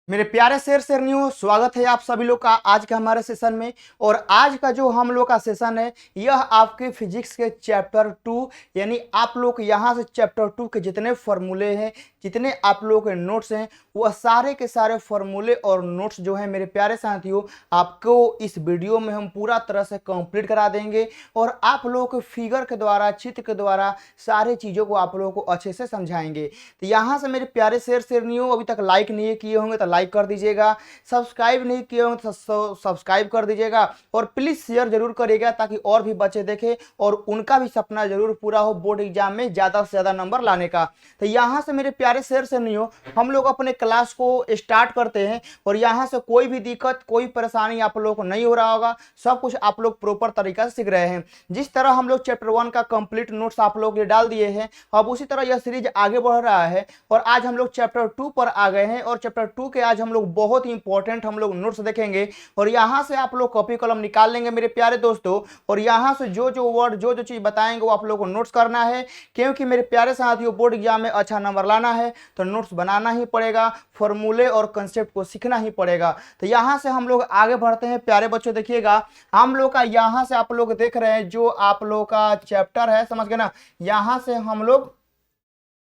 मेरे प्यारे शेरनियों, स्वागत है आप सभी लोग का आज के हमारे सेशन में। और आज का जो हम लोग का सेशन है यह आपके फिजिक्स के चैप्टर 2 यानी आप लोग यहाँ से चैप्टर 2 के जितने फॉर्मूले हैं, जितने आप लोग के नोट्स हैं, वह सारे के सारे फॉर्मूले और नोट्स जो हैं मेरे प्यारे साथियों आपको इस वीडियो में हम पूरा तरह से कंप्लीट करा देंगे। और आप लोग को फिगर के द्वारा, चित्र के द्वारा सारी चीज़ों को आप लोगों को अच्छे से समझाएंगे। तो यहाँ से मेरे प्यारे शेरनियों, अभी तक लाइक नहीं किए होंगे तो लाइक कर दीजिएगा, सब्सक्राइब नहीं किए होंगे तो सब्सक्राइब कर दीजिएगा और प्लीज शेयर जरूर करिएगा ताकि और भी बच्चे देखें और उनका भी सपना जरूर पूरा हो बोर्ड एग्जाम में ज्यादा से ज्यादा नंबर लाने का। तो यहाँ से मेरे प्यारे शेरनियों हम लोग अपने क्लास को स्टार्ट करते हैं और यहाँ से कोई भी दिक्कत, कोई परेशानी आप लोग को नहीं हो रहा होगा। सब कुछ आप लोग प्रॉपर तरीका से सीख रहे हैं। जिस तरह हम लोग चैप्टर 1 का कंप्लीट नोट्स आप लोग ये डाल दिए हैं, अब उसी तरह यह सीरीज आगे बढ़ रहा है और आज हम लोग चैप्टर 2 पर आ गए हैं। और चैप्टर 2 के आज हम लोग बहुत ही इंपॉर्टेंट हम लोग नोट्स देखेंगे और यहाँ से आप लोग कॉपी कलम निकाल लेंगे मेरे प्यारे दोस्तों। और यहाँ से जो जो वर्ड, जो जो चीज बताएंगे वो आप लोग को नोट्स करना है, क्योंकि मेरे प्यारे साथियों बोर्ड एग्जाम में अच्छा नंबर लाना है तो नोट्स बनाना ही पड़ेगा, फॉर्मूले और कंसेप्ट को सीखना ही पड़ेगा। तो यहाँ से हम लोग आगे बढ़ते हैं। प्यारे बच्चों देखिएगा, हम लोग का यहाँ से आप लोग देख रहे हैं जो आप लोग का चैप्टर है, समझ गए ना। यहाँ से हम लोग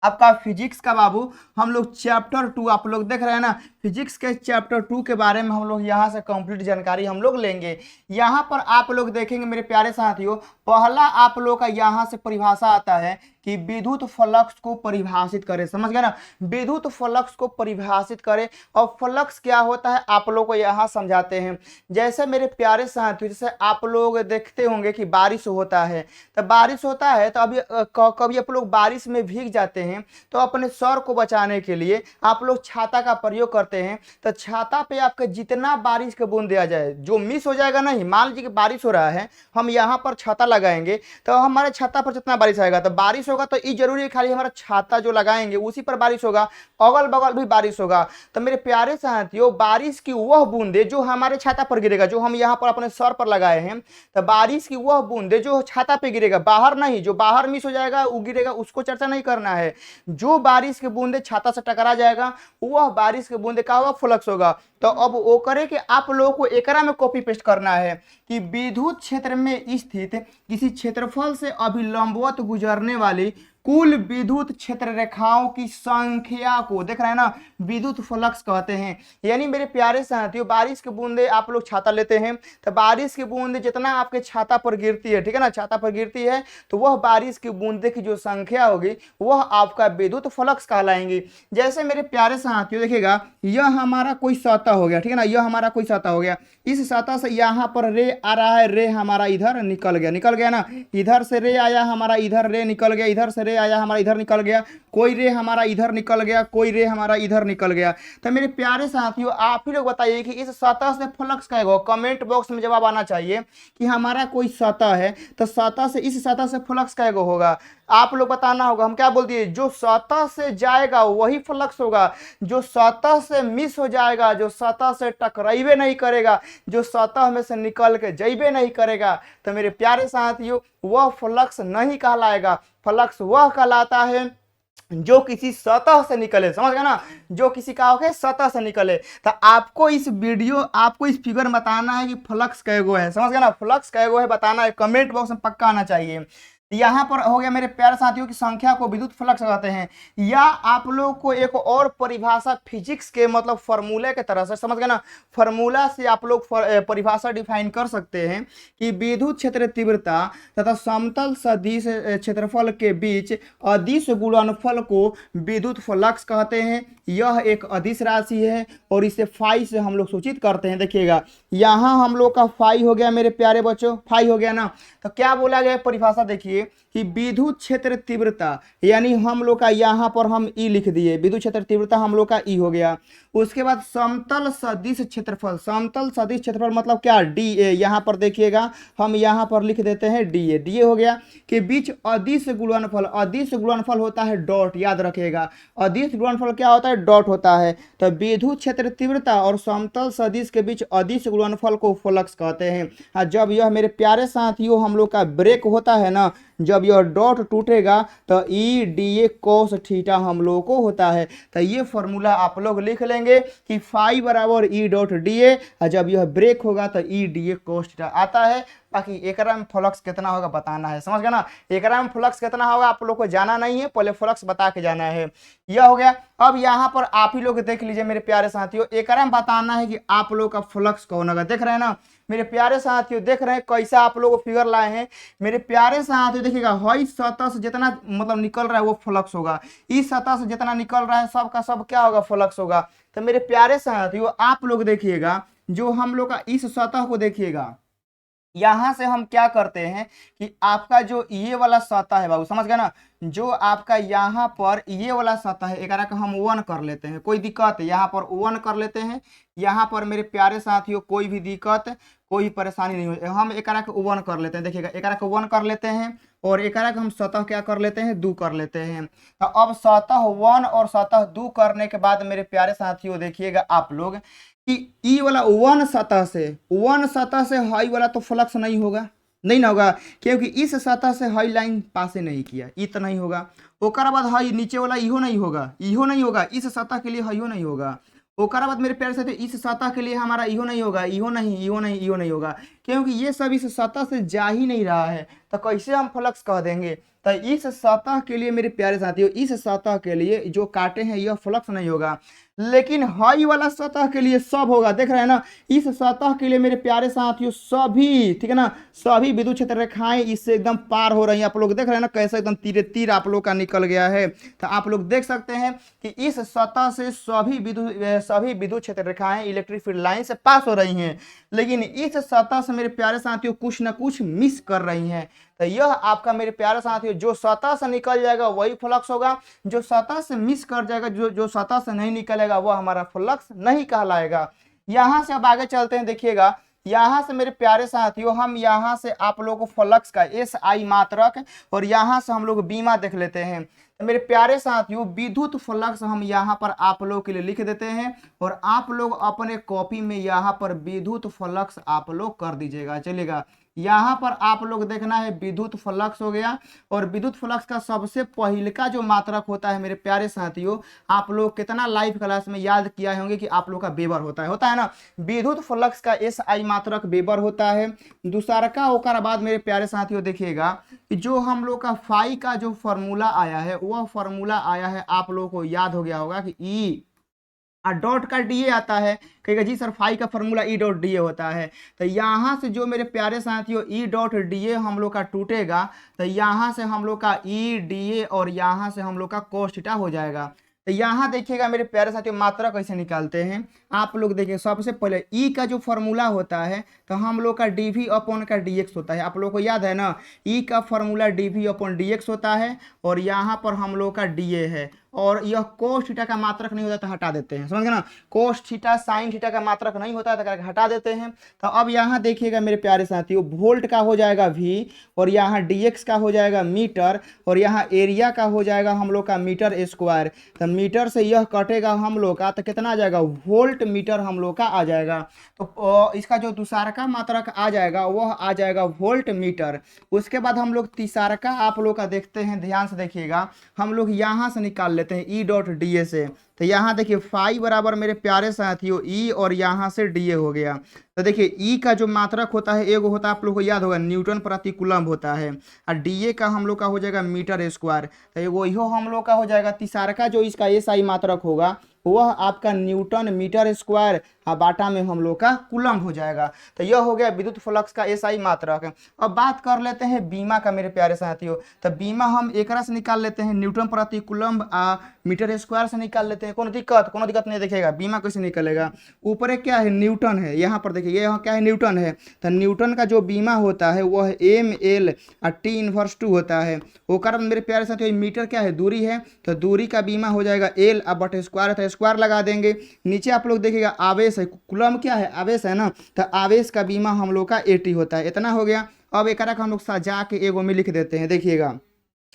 आपका फिजिक्स का बाबू हम लोग चैप्टर 2 आप लोग देख रहे हैं ना, फिजिक्स के चैप्टर 2 के बारे में हम लोग यहाँ से कंप्लीट जानकारी हम लोग लेंगे। यहाँ पर आप लोग देखेंगे मेरे प्यारे साथियों, पहला आप लोग का यहाँ से परिभाषा आता है कि विद्युत फ्लक्स को परिभाषित करें, समझ गए ना। विद्युत फ्लक्स को परिभाषित करें और फ्लक्स क्या होता है आप लोग को यहाँ समझाते हैं। जैसे मेरे प्यारे साथियों, जैसे आप लोग देखते होंगे कि बारिश होता है, तो बारिश होता है तो अभी कभी आप लोग बारिश में भीग जाते हैं तो अपने सर को बचाने के लिए आप लोग छाता का प्रयोग करते हैं। तो छाता पे आपके जितना बारिश के बूंद दिया जाए, जो मिस हो जाएगा नहीं, मान लीजिए कि बारिश हो रहा है, हम यहाँ पर छाता लगाएंगे तो हमारे छाता पर जितना बारिश आएगा, तो बारिश होगा तो ये जरूरी है खाली हमारा छाता जो लगाएंगे उसी पर बारिश होगा, अगल बगल भी बारिश होगा। तो मेरे प्यारे साथियों, बारिश की वह बूंदे जो हमारे छाता पर गिरेगा, जो हम यहाँ पर अपने सर पर लगाए हैं, तो बारिश की वह बूंदे जो छाता पे गिरेगा, बाहर नहीं, जो बाहर मिस हो जाएगा वो गिरेगा, उसको चर्चा नहीं करना है। जो बारिश के बूंदे छाता से टकरा जाएगा वह बारिश के बूंदे का होगा, फ्लक्स होगा। तो अब वो करे कि आप लोगों को एकरा में कॉपी पेस्ट करना है कि विद्युत क्षेत्र में स्थित किसी क्षेत्रफल से अभिलंबवत गुजरने वाली कुल विद्युत क्षेत्र रेखाओं की संख्या को, देख रहे हैं ना, विद्युत फ्लक्स कहते हैं। यानी मेरे प्यारे साथियों, बारिश के बूंदे आप लोग छाता लेते हैं तो बारिश की बूंदे जितना आपके छाता पर गिरती है, ठीक है ना, छाता पर गिरती है तो वह बारिश की बूंदे की जो संख्या होगी वह आपका विद्युत फ्लक्स कहलाएंगी। जैसे मेरे प्यारे साथियों देखिएगा, यह हमारा कोई सतह हो गया, ठीक है ना, यह हमारा कोई सतह हो गया। इस सतह से यहाँ पर रे आ रहा है, रे हमारा इधर निकल गया ना, इधर से रे आया हमारा, इधर रे निकल गया, इधर से रे आया हमारा, इधर निकल गया, कोई रे हमारा इधर निकल गया, कोई रे हमारा इधर निकल गया। तो मेरे प्यारे साथियों आप ही लोग बताइए कि इस सतह से फ्लक्स का होगा। कमेंट बॉक्स में जवाब आना चाहिए कि हमारा कोई सतह है तो सतह से, इस सतह से फ्लक्स का होगा। आप लोग बताना होगा, हम क्या बोल दिए, जो सतह से जाएगा वही फ्लक्स होगा, जो सतह से मिस हो जाएगा, जो सतह से टकराइबे नहीं करेगा, जो सतह में से निकल के जाइबे नहीं करेगा, तो मेरे प्यारे साथियों वह फ्लक्स नहीं कहलाएगा। फ्लक्स वह कहलाता है जो किसी सतह से निकले, समझ गए ना, जो किसी का होगा सतह से निकले। तो आपको इस वीडियो, आपको इस फिगर में बताना है कि फ्लक्स कैगो है, समझ गए ना, फ्लक्स कैगो है बताना है, कमेंट बॉक्स में पक्का आना चाहिए। यहाँ पर हो गया मेरे प्यारे साथियों की संख्या को विद्युत फ्लक्स कहते हैं। या आप लोग को एक और परिभाषा फिजिक्स के मतलब फॉर्मूले के तरह से, समझ गए ना, फॉर्मूला से आप लोग परिभाषा डिफाइन कर सकते हैं कि विद्युत क्षेत्र तीव्रता तथा समतल सदिश क्षेत्रफल के बीच अदिश गुणनफल को विद्युत फ्लक्स कहते हैं। यह एक अदिश राशि है और इसे फाई से हम लोग सूचित करते हैं। देखिएगा यहाँ हम लोग का फाई हो गया मेरे प्यारे बच्चों, फाई हो गया ना। तो क्या बोला गया परिभाषा देखिए कि विद्युत क्षेत्र तीव्रता, यानी हम लोग का यहाँ पर हम ई लिख दिए, विद्युत क्षेत्र तीव्रता हम लोग का ई हो गया। उसके बाद समतल सदिश क्षेत्रफल, समतल सदिश क्षेत्रफल मतलब क्या, डी ए, यहाँ पर देखिएगा हम यहाँ पर लिख देते हैं डी ए, डी ए हो गया कि बीच अदिश गुणनफल, अदिश गुणनफल होता है डॉट, याद रखिएगा अदिश गुणनफल क्या होता है, डॉट होता है। तो विद्युत क्षेत्र तीव्रता और समतल सदिश के बीच अदिश गुणनफल को फ्लक्स कहते हैं। जब यह मेरे प्यारे साथियों हम लोग का ब्रेक होता है ना, जब यह डॉट टूटेगा तो E D A cos theta हम लोगों को होता है। तो ये फॉर्मूला आप लोग लिख लेंगे कि फाई बराबर ई डॉट डी ए, और जब यह ब्रेक होगा तो E D A cos theta आता है। बाकी एकरा में फ्लक्स कितना होगा बताना है, समझ गए ना। एकरा में फ्लक्स कितना होगा आप लोग को जाना नहीं है, पहले फ्लक्स बता के जाना है। यह हो गया। अब यहाँ पर आप ही लोग देख लीजिए मेरे प्यारे साथियों, एकरा में बताना है कि आप लोग का फ्लक्स कौन होगा। देख रहे हैं ना मेरे प्यारे साथियों, देख रहे हैं कैसा आप लोग फिगर लाए हैं मेरे प्यारे साथियों। देखिएगा हई सतह से जितना मतलब निकल रहा है वो फ्लक्स होगा, इस सतह से जितना निकल रहा है सब का सब क्या होगा, फ्लक्स होगा। तो मेरे प्यारे साथियों आप लोग देखिएगा, जो हम लोग का इस सतह को देखिएगा, यहां से हम क्या करते हैं कि आपका जो ये वाला सतह है बाबू, समझ गए ना, जो आपका यहाँ पर ये वाला सतह है एकरा का हम 1 कर लेते हैं, कोई दिक्कत है यहाँ पर 1 कर लेते हैं। यहाँ पर मेरे प्यारे साथियों कोई भी दिक्कत कोई परेशानी नहीं हो, हम एकरा का 1 कर लेते हैं। देखिएगा एकरा का 1 कर लेते हैं और एकरा का हम सतह क्या कर लेते हैं, 2 कर लेते हैं। तो अब सतह 1 और सतह 2 करने के बाद मेरे प्यारे साथियों देखिएगा आप लोग कि ई वाला 1 सतह से हाई वाला तो फ्लक्स नहीं होगा, नहीं ना होगा, क्योंकि इस सतह से हाई लाइन पासे नहीं किया, ई तो नहीं होगा। ओकर बाद हाई नीचे वाला इहो नहीं होगा, इहो नहीं होगा, इस सतह के लिए हाइयो नहीं होगा। ओकर बाद मेरे प्यारे साथियों इस सतह के लिए हमारा इहो नहीं होगा, इहो नहीं, इहो नहीं, इहो नहीं होगा, क्योंकि ये सब इस सतह से जा ही नहीं रहा है। तो कैसे हम फ्लक्स कह देंगे। तो इस सतह के लिए मेरे प्यारे साथियों, इस सतह के लिए जो काटे हैं यह फ्लक्स नहीं होगा, लेकिन हाई वाला सतह के लिए सब होगा। देख रहे हैं ना, इस सतह के लिए मेरे प्यारे साथियों सभी, ठीक है ना, सभी विद्युत क्षेत्र रेखाएं इससे एकदम पार हो रही हैं। आप लोग देख रहे हैं ना कैसे एकदम तीर तीर आप लोग का निकल गया है। तो आप लोग देख सकते हैं कि इस सतह से सभी विद्युत क्षेत्र रेखाएं इलेक्ट्रिक फील्ड लाइन से पास हो रही हैं, लेकिन इस सतह से मेरे प्यारे साथियों कुछ ना कुछ मिस कर रही हैं। तो यह आपका मेरे प्यारे साथियों जो सतह से निकल जाएगा वही फ्लक्स होगा, जो सतह से मिस कर जाएगा, जो सतह से नहीं निकलेगा वो हमारा फ्लक्स नहीं कहलाएगा। यहां से अब आगे चलते हैं। देखिएगा यहां से मेरे प्यारे साथियों हम यहां से आप लोगों को फ्लक्स का एस आई मात्रक और यहां से हम लोग बीमा देख लेते हैं। तो मेरे प्यारे साथियों विद्युत फ्लक्स हम यहाँ पर आप लोग के लिए लिख देते हैं और आप लोग अपने कॉपी में यहाँ पर विद्युत फ्लक्स आप लोग कर दीजिएगा। चलिएगा यहाँ पर आप लोग देखना है विद्युत फ्लक्स हो गया, और विद्युत फ्लक्स का सबसे पहले का जो मात्रक होता है मेरे प्यारे साथियों, आप लोग कितना लाइव क्लास में याद किया होंगे कि आप लोग का वेबर होता है ना। विद्युत फ्लक्स का एस आई मात्रक वेबर होता है। दूसरा का होकर बाद मेरे प्यारे साथियों देखिएगा कि जो हम लोग का फाई का जो फॉर्मूला आया है वह फॉर्मूला आया है, आप लोगों को याद हो गया होगा कि ई डॉट का डी ए आता है। कहेगा जी सर फाई का formula E dot D A होता है। तो यहाँ से जो मेरे प्यारे साथियों ई डॉट डी ए हम लोग का टूटेगा, तो यहाँ से हम लोग का ई डी ए और यहाँ से हम लोग का कोस थीटा हो जाएगा। तो यहाँ देखिएगा मेरे प्यारे साथियों मात्रा कैसे निकालते हैं। आप लोग देखिए सबसे पहले ई का जो फॉर्मूला होता है तो हम लोग का डी वी अपॉन का डी एक्स होता है। आप लोग को याद है ना, ई का formula D V upon D X होता है और यहाँ पर हम लोग का डी ए है, और यह कोस थीटा का मात्रक नहीं होता तो हटा देते हैं, समझ गए ना। कोस थीटा साइन थीटा का मात्रक नहीं होता है तो हटा देते हैं। तो अब यहाँ देखिएगा मेरे प्यारे साथियों वोल्ट का हो जाएगा वी, और यहाँ डीएक्स का हो जाएगा मीटर, और यहाँ एरिया का हो जाएगा हम लोग का मीटर स्क्वायर। तो मीटर से यह कटेगा हम लोग का तो कितना आ जाएगा, वोल्ट मीटर हम लोग का आ जाएगा। तो इसका जो दूसरा का मात्रक आ जाएगा वह आ जाएगा वोल्ट मीटर। उसके बाद हम लोग तीसरा का आप लोग का देखते हैं, ध्यान से देखिएगा, हम लोग यहाँ से निकाल लेते हैं ई डॉट डी ए से। तो यहाँ देखिए फाई बराबर मेरे प्यारे साथियों ई और यहाँ से डी ए हो गया। तो देखिए ई का जो मात्रक होता है एगो होता है आप लोग को याद होगा न्यूटन प्रति कूलम होता है, और डी ए का हम लोग का हो जाएगा मीटर स्क्वायर। तो एगो इहो हम लोग का हो जाएगा। तीसरा का जो इसका एस आई मात्रक होगा वह आपका न्यूटन मीटर स्क्वायर और बाटा में हम लोग का कूलम हो जाएगा। तो यह हो गया विद्युत फ्लक्स का एस आई मात्रक। अब बात कर लेते हैं बीमा का मेरे प्यारे साथियों। तो बीमा हम एकरा से निकाल लेते हैं, न्यूटन प्रति कूलम मीटर स्क्वायर से निकाल लेते हैं। कोनो दिक्कत नहीं। देखिएगा बीमा कैसे निकलेगा, ऊपर क्या है न्यूटन है, यहाँ पर देखिए यहाँ क्या है न्यूटन है। तो न्यूटन का जो बीमा होता है वह एम एल और टी इनवर्स 2 होता है। वो कारण मेरे प्यारे साथियों मीटर क्या है, दूरी है, तो दूरी का बीमा हो जाएगा एल अब बटे स्क्वायर, तो स्क्वायर लगा देंगे। नीचे आप लोग देखिएगा आवेश है, कूलम क्या है, आवेश है ना, तो आवेश का बीमा हम लोग का 80 होता है। इतना हो गया। अब एक हम लोग सजा के एगो में लिख देते हैं। देखिएगा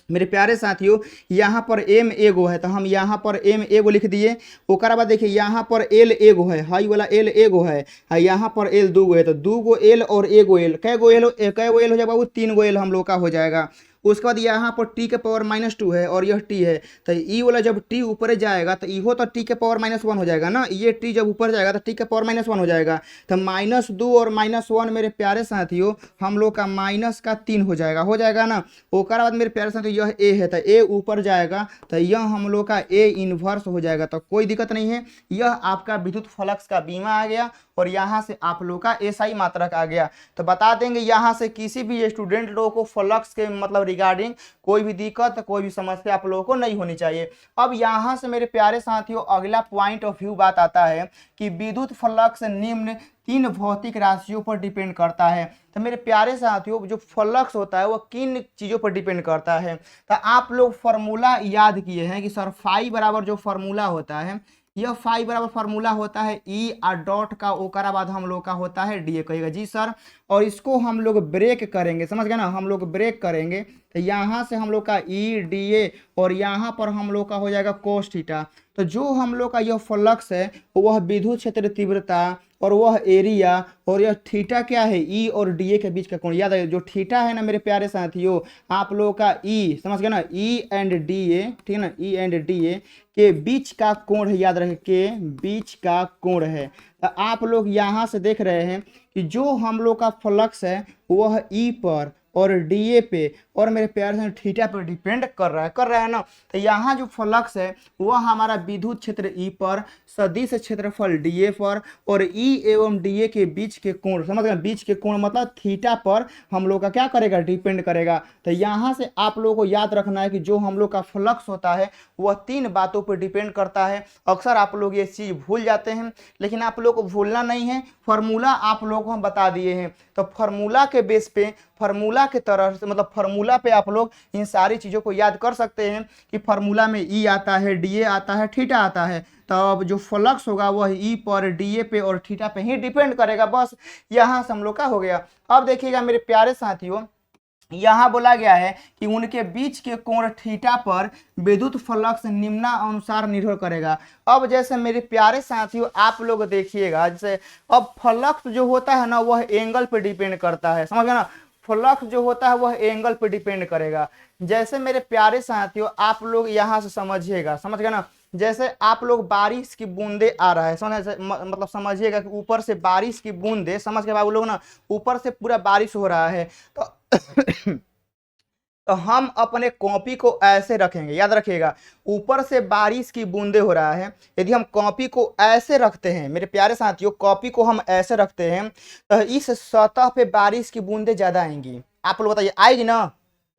मेरे प्यारे साथियों यहाँ पर एम एगो है तो हम यहाँ पर एम एगो लिख दिए। ओकर बाद देखिए यहाँ पर एल एगो है, हाई वाला एल एगो है, और यहाँ पर एल दूगो है, तो दूगो एल और एगो एल, कैगो एल हो जाएगा बाबू, 3 गो एल हम लोग का हो जाएगा। उसके बाद यहाँ पर टी के पावर -2 है और यह टी है, तो ई वाला जब टी ऊपर जाएगा तो इहो तो टी के पावर -1 हो जाएगा ना, ये टी जब ऊपर जाएगा तो टी के पावर -1 हो जाएगा, तो -2 और -1 मेरे प्यारे साथियों हम लोग का -3 हो जाएगा ना। ओकर बाद मेरे प्यारे साथियों यह ए है, तो ए ऊपर जाएगा तो यह हम लोग का ए इन्वर्स हो जाएगा, तो कोई दिक्कत नहीं है। यह आपका विद्युत फ्लक्स का बीमा आ गया और यहाँ से आप लोग का एसआई मात्रक आ गया। तो बता देंगे यहाँ से किसी भी स्टूडेंट लोगों को फ्लक्स के मतलब रिगार्डिंग कोई भी दिक्कत कोई भी समस्या आप लोगों को नहीं होनी चाहिए। अब यहाँ से मेरे प्यारे साथियों अगला पॉइंट ऑफ व्यू बात आता है कि विद्युत फ्लक्स निम्न 3 भौतिक राशियों पर डिपेंड करता है। तो मेरे प्यारे साथियों जो फ्लक्स होता है वो किन चीज़ों पर डिपेंड करता है, तो आप लोग फार्मूला याद किए हैं कि सर फाई बराबर जो फार्मूला होता है, यह फाई बराबर फार्मूला होता है ई और डॉट का, ओकरा बाद हम लोग का होता है डी ए। कहिएगा जी सर, और इसको हम लोग ब्रेक करेंगे, समझ गए ना, हम लोग ब्रेक करेंगे तो यहाँ से हम लोग का ई डी ए और यहाँ पर हम लोग का हो जाएगा कोस थीटा। तो जो हम लोग का यह फ्लक्स है वह विद्युत क्षेत्र तीव्रता और वह एरिया और यह थीटा क्या है ई और डी ए के बीच का कोण। याद है जो थीटा है ना मेरे प्यारे साथियों आप लोगों का ई, समझ गए ना, ई एंड डी ए, ठीक है ना, ई एंड डी ए के बीच का कोण है, याद रखें के बीच का कोण है। तो आप लोग यहाँ से देख रहे हैं कि जो हम लोग का फ्लक्स है वह ई पर और डीए पे और मेरे प्यारे से थीटा पर डिपेंड कर रहा है ना। तो यहाँ जो फ्लक्स है वह हमारा विद्युत क्षेत्र ई पर, सदिश क्षेत्रफल डीए पर और ई एवं डीए के बीच के कोण, समझ गए, बीच के कोण मतलब थीटा पर हम लोग का क्या करेगा, डिपेंड करेगा। तो यहाँ से आप लोगों को याद रखना है कि जो हम लोग का फ्लक्स होता है वह 3 बातों पर डिपेंड करता है। अक्सर आप लोग ये चीज़ भूल जाते हैं, लेकिन आप लोग को भूलना नहीं है, फार्मूला आप लोगों को हम बता दिए हैं। तो फार्मूला के बेस पे, फार्मूला के तरह से मतलब फार्मूला पे आप लोग इन सारी चीज़ों को याद कर सकते हैं कि फार्मूला में ई आता है, डीए आता है, थीटा आता है। तो अब जो फ्लक्स होगा वह ई पर, डीए पे और थीटा पे ही डिपेंड करेगा। बस यहाँ से हम लोग का हो गया। अब देखिएगा मेरे प्यारे साथियों, यहाँ बोला गया है कि उनके बीच के कोण थीटा पर विद्युत फ्लक्स निम्नानुसार निर्भर करेगा। अब जैसे मेरे प्यारे साथियों आप लोग देखिएगा, जैसे अब फ्लक्स जो होता है ना वह एंगल पे डिपेंड करता है, समझ गए ना, फ्लक्स जो होता है वह एंगल पे डिपेंड करेगा। जैसे मेरे प्यारे साथियों आप लोग यहाँ से समझिएगा, समझ गए ना, जैसे आप लोग बारिश की बूंदे आ रहा है, समझ मतलब समझिएगा कि ऊपर से बारिश की बूंदे, समझ के बाबू लोग ना, ऊपर से पूरा बारिश हो रहा है तो तो हम अपने कॉपी को ऐसे रखेंगे, याद रखिएगा, ऊपर से बारिश की बूंदे हो रहा है, यदि हम कॉपी को ऐसे रखते हैं मेरे प्यारे साथियों, कॉपी को हम ऐसे रखते हैं तो इस सतह पे बारिश की बूंदे ज़्यादा आएंगी। आप लोग बताइए आएगी ना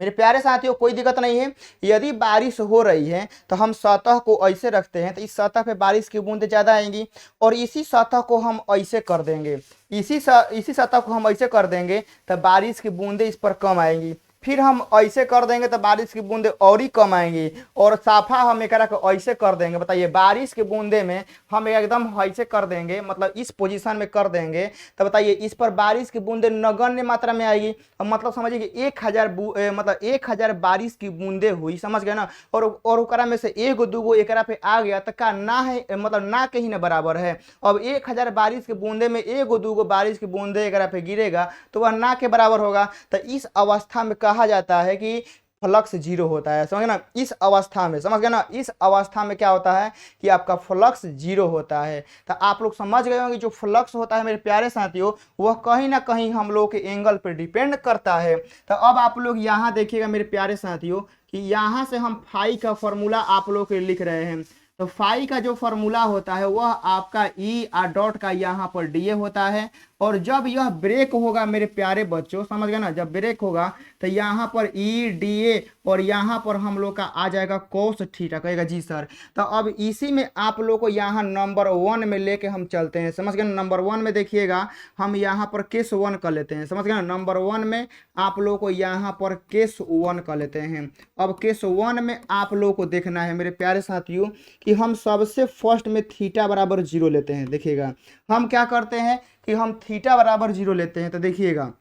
मेरे प्यारे साथियों, कोई दिक्कत नहीं है। यदि बारिश हो रही है तो हम सतह को ऐसे रखते हैं तो इस सतह पे बारिश की बूंदें ज़्यादा आएंगी, और इसी सतह को हम ऐसे कर देंगे, इसी सतह को हम ऐसे कर देंगे तो बारिश की बूंदें इस पर कम आएंगी। फिर हम ऐसे कर देंगे तो बारिश की बूंदें और ही कम आएंगी, और साफा हम एक ऐसे कर देंगे। बताइए बारिश की बूंदे में हम एकदम ऐसे कर देंगे, मतलब इस पोजीशन में कर देंगे, तो बताइए इस पर बारिश की बूंदें नगण्य मात्रा में आएगी। मतलब समझिए कि 1000 बारिश की बूंदें हुई, समझ गए ना, और ओकरा में से एगो दूगो एकरा पे आ गया तो का ना है, मतलब ना के ही ना बराबर है। अब 1000 बारिश की बूंदे में एगो दूगो बारिश की बूंदे एकरा पे गिरेगा तो वह ना के बराबर होगा। तो इस अवस्था में कहा जाता है कि फ्लक्स जीरो होता है, समझ गए ना, इस अवस्था में, समझ गए ना, इस अवस्था में क्या होता है कि आपका फ्लक्स जीरो होता है। तो आप लोग समझ गए होंगे जो फ्लक्स होता है मेरे प्यारे साथियों वह कहीं ना कहीं हम लोग के एंगल पर डिपेंड करता है। तो अब आप लोग यहाँ देखिएगा मेरे प्यारे साथियों कि यहाँ से हम फाई का फॉर्मूला आप लोग के लिख रहे हैं। तो फाई का जो फॉर्मूला होता है वह आपका ई और डॉट का यहाँ पर डीए होता है, और जब यह ब्रेक होगा मेरे प्यारे बच्चों, समझ गए ना, जब ब्रेक होगा तो यहाँ पर ई डी ए और यहाँ पर हम लोग का आ जाएगा कोस थीटा। कहेगा जी सर, तो अब इसी में आप लोग को यहाँ नंबर 1 में लेके हम चलते हैं, समझ गए ना। नंबर 1 में देखिएगा हम यहाँ पर केस 1 कर लेते हैं, समझ गए ना, नंबर 1 में आप लोग को यहाँ पर केस 1 कर लेते हैं। अब केस 1 में आप लोग को देखना है मेरे प्यारे साथियों कि हम सबसे फर्स्ट में थीटा बराबर 0 लेते हैं। देखिएगा हम क्या करते हैं कि हम थीटा बराबर 0 लेते हैं। तो देखिएगा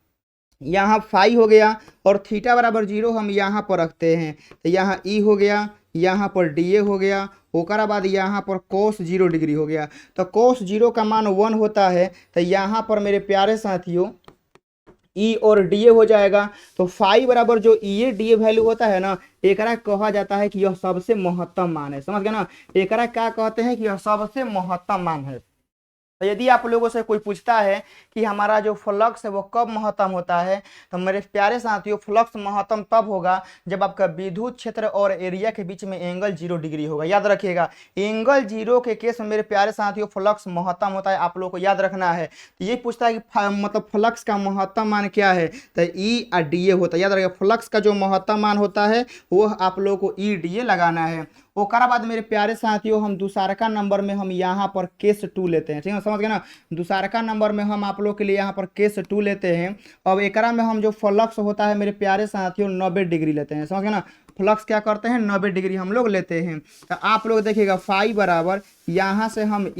यहाँ फाई हो गया और थीटा बराबर 0 हम यहाँ पर रखते हैं, तो यहाँ ई हो गया, यहाँ पर डीए हो गया, ओकरा बाद यहाँ पर कोस 0 डिग्री हो गया। तो कोस 0 का मान 1 होता है। तो यहाँ पर मेरे प्यारे साथियों ई और डी ए हो जाएगा। तो फाई बराबर जो ई ए डी ए वैल्यू होता है ना, एकरा कहा जाता है कि यह सबसे महत्तम मान है। समझ गए ना, एकरा क्या कहते हैं कि यह सबसे महत्तम मान है। तो यदि आप लोगों से कोई पूछता है कि हमारा जो फ्लक्स है वो कब महत्तम होता है, तो मेरे प्यारे साथियों फ्लक्स महत्तम तब होगा जब आपका विद्युत क्षेत्र और एरिया के बीच में एंगल 0 डिग्री होगा। याद रखिएगा, एंगल 0 के केस में मेरे प्यारे साथियों फ्लक्स महत्तम होता है। आप लोगों को याद रखना है। तो ये पूछता है कि मतलब फ्लक्स का महत्तम मान क्या है, तो ई और डी ए होता है। याद रखिएगा, फ्लक्स का जो महत्तम मान होता है वो आप लोगों को ई डी ए लगाना है। ओकरा बाद मेरे प्यारे साथियों हम दूसरका नंबर में हम यहाँ पर केस 2 लेते हैं। ठीक है, समझ गए ना। दूसरका नंबर में हम आप लोग के लिए यहाँ पर केस 2 लेते हैं। अब एकरा में हम जो फ्लक्स होता है मेरे प्यारे साथियों 90 डिग्री लेते हैं। समझ गए ना, फ्लक्स क्या करते हैं 90 डिग्री हम लोग लेते हैं। तो आप लोग देखिएगा फाई बराबर यहाँ से हम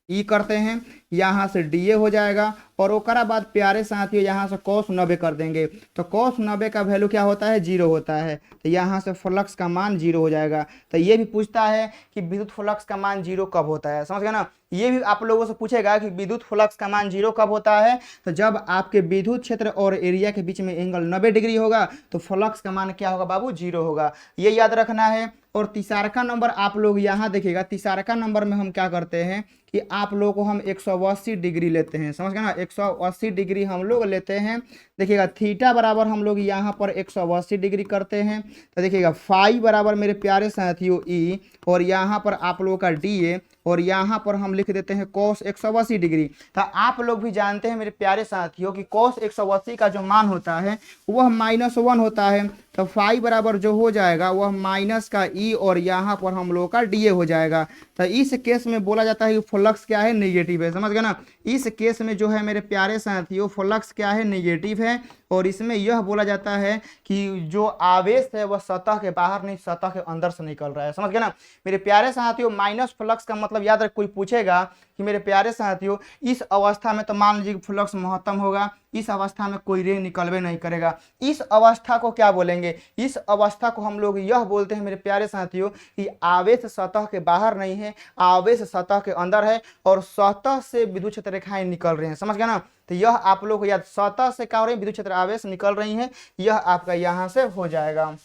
ई करते हैं, यहाँ से डी ए हो जाएगा और ओकरा बाद प्यारे साथियों यहाँ से cos 90 कर देंगे। तो cos 90 का वैल्यू क्या होता है 0 होता है। तो यहाँ से फ्लक्स का मान 0 हो जाएगा। तो ये भी पूछता है कि विद्युत फ्लक्स का मान 0 कब होता है। समझ गए ना, ये भी आप लोगों से पूछेगा कि विद्युत फ्लक्स का मान 0 कब होता है। तो जब आपके विद्युत क्षेत्र और एरिया के बीच में एंगल 90 डिग्री होगा तो फ्लक्स का मान क्या होगा बाबू 0 होगा। ये याद रखना है। और तीसरा नंबर आप लोग यहाँ देखिएगा, तीसरा नंबर में हम क्या करते हैं कि आप लोगों को हम 180 डिग्री लेते हैं। समझ गए ना, 180 डिग्री हम लोग लेते हैं। देखिएगा थीटा बराबर हम लोग यहाँ पर 180 डिग्री करते हैं। तो देखिएगा फाई बराबर मेरे प्यारे साथियों ई और यहाँ पर आप लोगों का डी ए और यहाँ पर हम लिख देते हैं cos 180 डिग्री। तो आप लोग भी जानते हैं मेरे प्यारे साथियों कि cos 180 का जो मान होता है वह -1 होता है। तो फाई बराबर जो हो जाएगा वह माइनस का ई और यहाँ पर हम लोग का डी ए हो जाएगा। तो इस केस में बोला जाता है कि फ्लक्स क्या है नेगेटिव है। समझ गए ना, इस केस में जो है मेरे प्यारे साथियों फ्लक्स क्या है नेगेटिव है। और इसमें यह बोला जाता है कि जो आवेश है वह सतह के बाहर नहीं सतह के अंदर से निकल रहा है। समझ गए ना मेरे प्यारे साथियों, माइनस फ्लक्स का मतलब याद रख, कोई पूछेगा कि मेरे प्यारे साथियों इस अवस्था में तो मान लीजिए फ्लक्स महत्तम होगा, इस अवस्था में कोई रे निकलवे नहीं करेगा। इस अवस्था को क्या बोलेंगे, इस अवस्था को हम लोग यह बोलते हैं मेरे प्यारे साथियों कि आवेश सतह के बाहर नहीं है, आवेश सतह के अंदर है और सतह से विद्युत क्षेत्र रेखाएं निकल रही हैं। समझ गए ना, तो यह आप लोग को याद, सतह से क्या हो रही है विद्युत क्षेत्र आवेश निकल रही है, यह आपका यहाँ से हो जाएगा।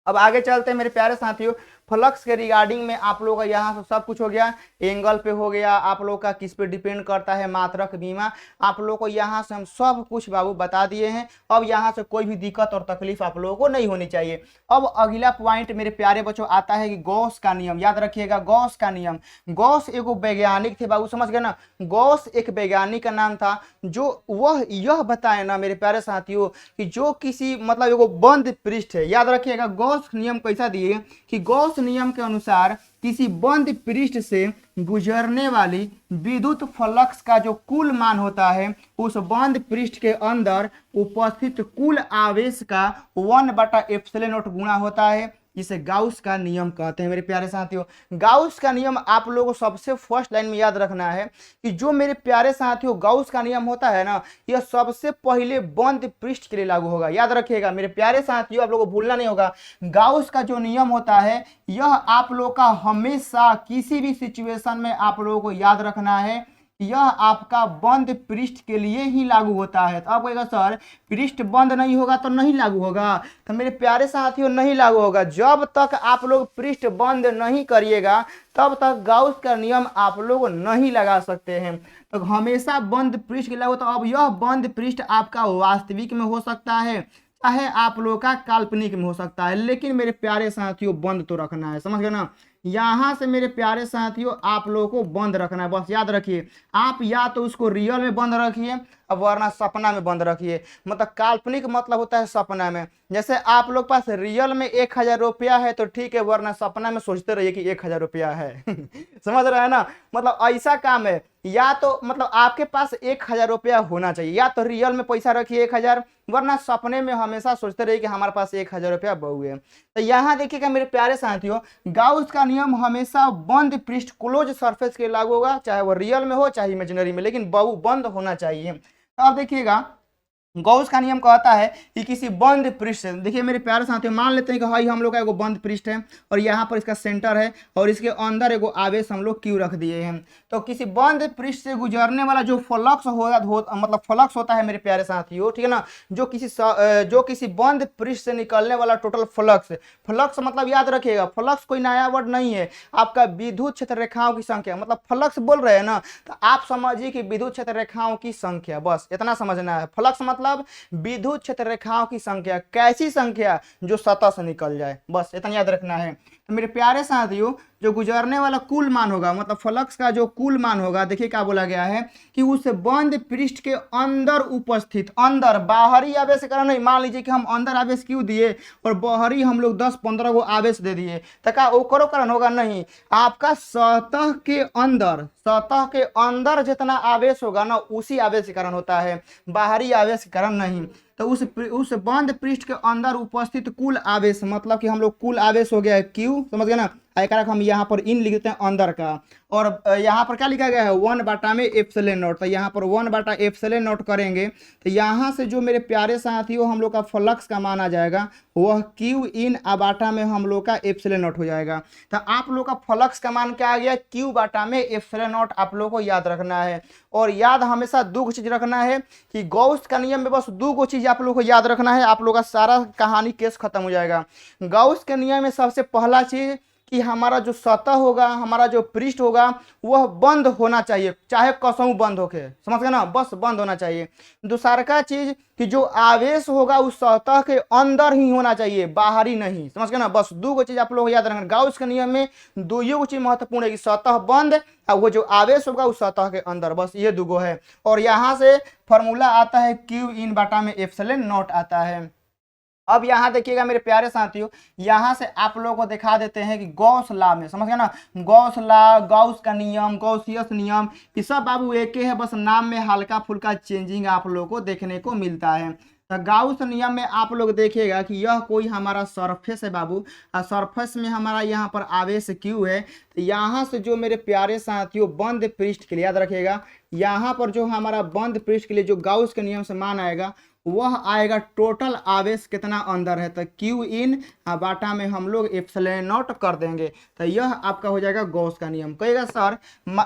अब आगे चलते हैं मेरे प्यारे साथियों, फ्लक्स के रिगार्डिंग में आप लोगों का यहाँ से सब कुछ हो गया, एंगल पे हो गया, आप लोग का किस पे डिपेंड करता है मात्रक बीमा, आप लोगों को यहाँ से हम सब कुछ बाबू बता दिए हैं। अब यहाँ से कोई भी दिक्कत और तकलीफ आप लोगों को नहीं होनी चाहिए। अब अगला पॉइंट मेरे प्यारे बच्चों आता है कि गॉस का नियम। याद रखिएगा गॉस का नियम। गॉस एक वैज्ञानिक थे बाबू, समझ गए ना। गॉस एक वैज्ञानिक का नाम था जो वह यह बताए ना मेरे प्यारे साथियों कि जो किसी मतलब एगो बंद पृष्ठ है, याद रखिएगा गॉस नियम कैसा दिए कि गॉस नियम के अनुसार किसी बंद पृष्ठ से गुजरने वाली विद्युत फ्लक्स का जो कुल मान होता है उस बंद पृष्ठ के अंदर उपस्थित कुल आवेश का 1/ε0 गुणा होता है, जिसे गाउस का नियम कहते हैं। मेरे प्यारे साथियों, गाउस का नियम आप लोगों को सबसे फर्स्ट लाइन में याद रखना है कि जो मेरे प्यारे साथियों गाउस का नियम होता है ना, यह सबसे पहले बंद पृष्ठ के लिए लागू होगा। याद रखिएगा मेरे प्यारे साथियों, आप लोगों को भूलना नहीं होगा, गाउस का जो नियम होता है यह आप लोग का हमेशा किसी भी सिचुएशन में आप लोगों को याद रखना है, यह आपका बंद पृष्ठ के लिए ही लागू होता है। तो आप कहेगा सर पृष्ठ बंद नहीं होगा तो नहीं लागू होगा, तो मेरे प्यारे साथियों नहीं लागू होगा। जब तक आप लोग पृष्ठ बंद नहीं करिएगा तब तक गाउस का नियम आप लोग नहीं लगा सकते हैं। तो हमेशा बंद पृष्ठ के लागू। तो अब यह बंद पृष्ठ आपका वास्तविक में हो सकता है चाहे आप लोग का काल्पनिक में हो सकता है, लेकिन मेरे प्यारे साथियों बंद तो रखना है। समझ गए ना, यहाँ से मेरे प्यारे साथियों आप लोगों को बंद रखना है। बस याद रखिए, आप या तो उसको रियल में बंद रखिए अब वरना सपना में बंद रखिए। मतलब काल्पनिक मतलब होता है सपना में। जैसे आप लोग पास रियल में 1000 रुपया है तो ठीक है, वरना सपना में सोचते रहिए कि 1000 रुपया है। समझ रहे हैं ना, मतलब ऐसा काम है। या तो मतलब आपके पास 1000 रुपया होना चाहिए, या तो रियल में पैसा रखिए 1000, वरना सपने में हमेशा सोचते रहिए कि हमारे पास 1000 रुपया बहु है। तो यहाँ देखिएगा मेरे प्यारे साथियों, गाउस का नियम हमेशा बंद पृष्ठ क्लोज सरफेस के लागू होगा, चाहे वो रियल में हो चाहे इमेजिनरी में, लेकिन बहु बंद होना चाहिए। अब देखिएगा गॉस का नियम कहता है कि किसी बंद पृष्ठ से, देखिए मेरे प्यारे साथियों, मान लेते हैं कि भाई हम लोग का एगो बंद पृष्ठ है और यहाँ पर इसका सेंटर है और इसके अंदर एगो आवेश हम लोग क्यू रख दिए हैं। तो किसी बंद पृष्ठ से गुजरने वाला जो फ्लक्स मतलब फ्लक्स होता है मेरे प्यारे साथियों, ठीक है ना, जो किसी बंद पृष्ठ से निकलने वाला टोटल फ्लक्स, फ्लक्स मतलब याद रखिएगा, फ्लक्स कोई नया वर्ड नहीं है, आपका विद्युत क्षेत्र रेखाओं की संख्या, मतलब फ्लक्स बोल रहे हैं ना, तो आप समझिए कि विद्युत क्षेत्र रेखाओं की संख्या, बस इतना समझना है। फ्लक्स मतलब विद्युत क्षेत्र रेखाओं की संख्या, कैसी संख्या, जो सतह से निकल जाए, बस इतना याद रखना है। तो मेरे प्यारे साथियों, जो गुजरने वाला कुल मान होगा, मतलब फ्लक्स का जो कुल मान होगा, देखिए क्या बोला गया है कि उस बंद पृष्ठ के अंदर उपस्थित, अंदर, बाहरी आवेश कारण नहीं, मान लीजिए कि हम अंदर आवेश क्यों दिए और बाहरी हम लोग 10-15 को आवेश दे दिए, तो क्या ओकरो कारण होगा? नहीं, आपका सतह के अंदर जितना आवेश होगा ना, उसी आवेश के कारण होता है, बाहरी आवेश के कारण नहीं। तो उस बंद पृष्ठ के अंदर उपस्थित कुल आवेश, मतलब कि हम लोग कुल आवेश हो गया है क्यू, समझ गए ना, एक हम यहाँ पर इन लिख देते हैं अंदर का, और यहाँ पर क्या लिखा गया है 1/में तो यहाँ पर 1/ε0 करेंगे, तो यहाँ से जो मेरे प्यारे साथियों हम लोग का फ्लक्स का मान आ जाएगा वह क्यू इन अबाटा में हम लोग का ε0 हो जाएगा। तो आप लोग का फ्लक्स का मान क्या आ गया? Q/με0। आप लोग को याद रखना है, और याद हमेशा दो चीज रखना है कि गॉस का नियम में बस दो चीज आप लोग को याद रखना है, आप लोग का सारा कहानी केस खत्म हो जाएगा। गॉस के नियम में सबसे पहला चीज कि हमारा जो सतह होगा, हमारा जो पृष्ठ होगा, वह बंद होना चाहिए, चाहे कसम बंद होके, समझ गए ना, बस बंद होना चाहिए। दूसरा चीज कि जो आवेश होगा उस सतह के अंदर ही होना चाहिए, बाहरी नहीं, समझ गए ना, बस दो चीज आप लोग याद रखना। गॉस के नियम में दो चीज महत्वपूर्ण है कि सतह बंद और वो जो आवेश होगा उस सतह के अंदर, बस ये दो है। और यहाँ से फॉर्मूला आता है Q/με0 आता है। अब यहाँ देखिएगा मेरे प्यारे साथियों, यहाँ से आप लोगों को दिखा देते हैं कि गॉस लॉ में, समझ गए ना, गॉस लॉ, गॉस का नियम, गॉसियस नियम, ये सब बाबू एक ही है, बस नाम में हल्का फुल्का चेंजिंग आप लोगों को देखने को मिलता है। तो गॉस नियम में आप लोग देखिएगा कि यह कोई हमारा सरफेस है बाबू, और सरफेस में हमारा यहाँ पर आवेश क्यू है। तो यहाँ से जो मेरे प्यारे साथियों बंद पृष्ठ के लिए याद रखिएगा, यहाँ पर जो हमारा बंद पृष्ठ के लिए जो गॉस के नियम से मान आएगा वह आएगा टोटल आवेश कितना अंदर है, तो क्यू इन बाटा में हम लोग ε0 कर देंगे। तो यह आपका हो जाएगा गॉस का नियम। कहेगा सर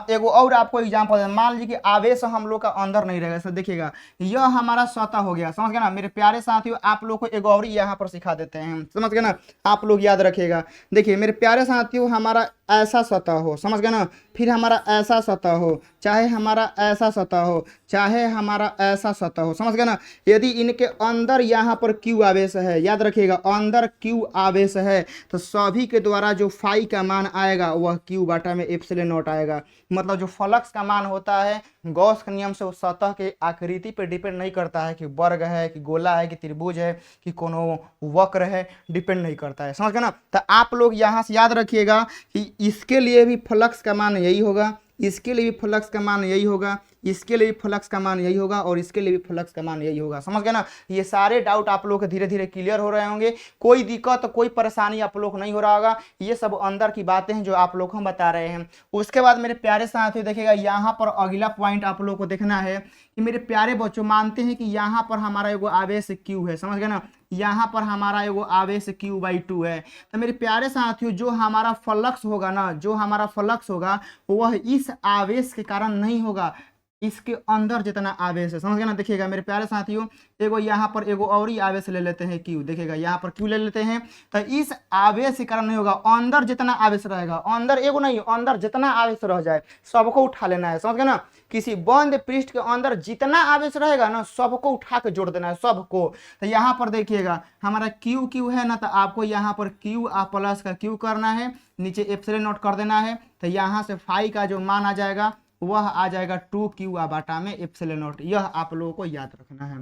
एगो और आपको एग्जांपल है, मान लीजिए कि आवेश हम लोग का अंदर नहीं रहेगा, सर देखिएगा यह हमारा सतह हो गया, समझ गए ना मेरे प्यारे साथियों। आप लोग को एगो और यहाँ पर सिखा देते हैं, समझ गए ना, आप लोग याद रखिएगा। देखिए मेरे प्यारे साथियों, हमारा ऐसा सतह हो, समझ गए ना, फिर हमारा ऐसा सतह हो, चाहे हमारा ऐसा सतह हो, चाहे हमारा ऐसा सतह हो, समझ गए ना, यदि इनके अंदर यहाँ पर क्यू आवेश है, याद रखिएगा अंदर क्यू आवेश है, तो सभी के द्वारा जो फाई का मान आएगा वह Q/με0 आएगा। मतलब जो फ्लक्स का मान होता है गॉस के नियम से उस सतह के आकृति पर डिपेंड नहीं करता है कि वर्ग है कि गोला है कि त्रिभुज है कि कोनो वक्र है, डिपेंड नहीं करता है, समझ गए ना। तो आप लोग यहाँ से याद रखिएगा कि इसके लिए भी फ्लक्स का मान यही होगा, इसके लिए भी फ्लक्स का मान यही होगा, इसके लिए भी फ्लक्स का मान यही होगा, और इसके लिए भी फ्लक्स का मान यही होगा, समझ गए ना। ये सारे डाउट आप लोग के धीरे धीरे क्लियर हो रहे होंगे, कोई दिक्कत कोई परेशानी आप लोग को नहीं हो रहा होगा। ये सब अंदर की बातें हैं जो आप लोग हम बता रहे हैं। उसके बाद मेरे प्यारे साथियों देखिएगा, यहाँ पर अगला पॉइंट आप लोग को देखना है कि मेरे प्यारे बच्चों मानते हैं कि यहाँ पर हमारा एगो आवेश क्यू है, समझ गए ना, यहाँ पर हमारा एगो आवेश Q/2 है। तो मेरे प्यारे साथियों जो हमारा फ्लक्स होगा ना, जो हमारा फ्लक्स होगा वह इस आवेश के कारण नहीं होगा, इसके अंदर जितना आवेश है, समझ गए ना। देखिएगा मेरे प्यारे साथियों, एगो यहाँ पर एगो और ही आवेश ले लेते हैं क्यू, देखिएगा यहाँ पर क्यू ले लेते हैं, तो इस आवेश के कारण नहीं होगा, अंदर जितना आवेश रहेगा, अंदर एगो नहीं, अंदर जितना आवेश रह जाए सबको उठा लेना है, समझ गए ना। किसी बंद पृष्ठ के अंदर जितना आवेश रहेगा ना सबको उठा के जोड़ देना है, सबको। तो यहाँ पर देखिएगा हमारा क्यू है ना, तो आपको यहाँ पर क्यू प्लस का क्यू करना है, नीचे ε0 कर देना है, तो यहाँ से फाई का जो मान आ जाएगा वह आ जाएगा 2Q/με0। यह आप लोगों को याद रखना है।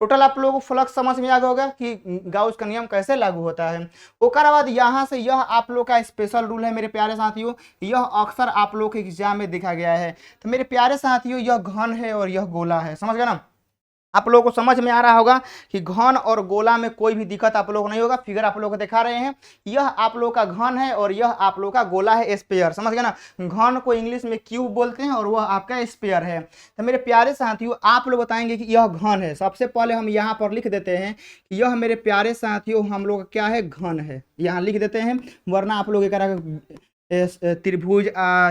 टोटल आप लोगों को फ्लक्स समझ में आ गया होगा कि गाउस का नियम कैसे लागू होता है। उसके बाद यहाँ से यह आप लोग का स्पेशल रूल है मेरे प्यारे साथियों, यह अक्सर आप लोग के एग्जाम में दिखा गया है। तो मेरे प्यारे साथियों यह घन है और यह गोला है, समझ गए ना। आप लोगों को समझ में आ रहा होगा कि घन और गोला में कोई भी दिक्कत आप लोगों को नहीं होगा। फिगर आप लोगों को दिखा रहे हैं, यह आप लोगों का घन है और यह आप लोगों का गोला है, स्पेयर। समझ गए ना, घन को इंग्लिश में क्यूब बोलते हैं और वह आपका स्पेयर है। तो मेरे प्यारे साथियों, आप लोग बताएंगे कि यह घन है। सबसे पहले हम यहाँ पर लिख देते हैं कि यह मेरे प्यारे साथियों हम लोग क्या है, घन है, यहाँ लिख देते हैं। वरना आप लोग एक त्रिभुज